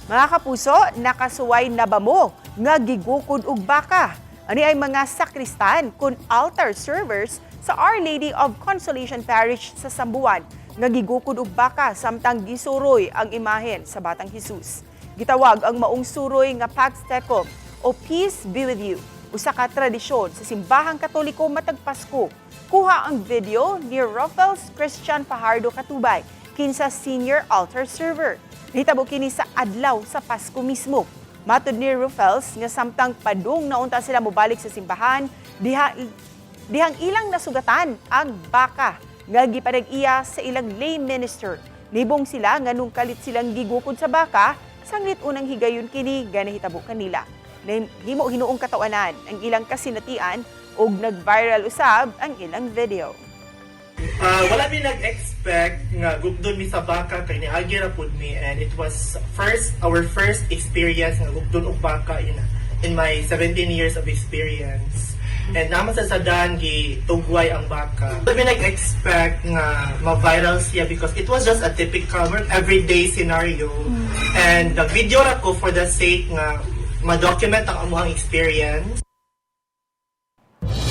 Mga kapuso, nakasuway na ba mo nga gigukod og baka? Ani ay mga sakristan kun altar servers sa Our Lady of Consolation Parish sa Sambuan nga gigukod og baka samtang gisuroy ang imahen sa Batang Hesus. Gitawag ang maong suroy nga Pax Tecum o Peace Be With You, usa ka tradisyon sa simbahang Katoliko matag Pasko. Kuha ang video ni Ruffles Christian Fajardo Katubay kinsa senior altar server. Nahitabo kini sa adlaw sa Pasko mismo. Matud ni Ruffles nga samtang padung naunta sila mobalik sa simbahan, dihang ilang nasugatan ang baka nga gipanag-iya sa ilang lay minister. Nibong sila nga nung kalit silang gigukod sa baka, sanglit unang higayon kini nga nahitabo kanila. Himo hinuong katawanan ang ilang kasinatian ug nag-viral usab ang ilang video. Wala mi nag-expect nga gugdon mi sa baka kay niagi ra pud mi, and it was our first experience nga gugdon og baka in my 17 years of experience. And naman sa sadan gitugway ang baka. Wala mi nag-expect nga ma-viral siya because it was just a typical everyday scenario. And the video ra ko for the sake nga ma-document ang amuhang experience.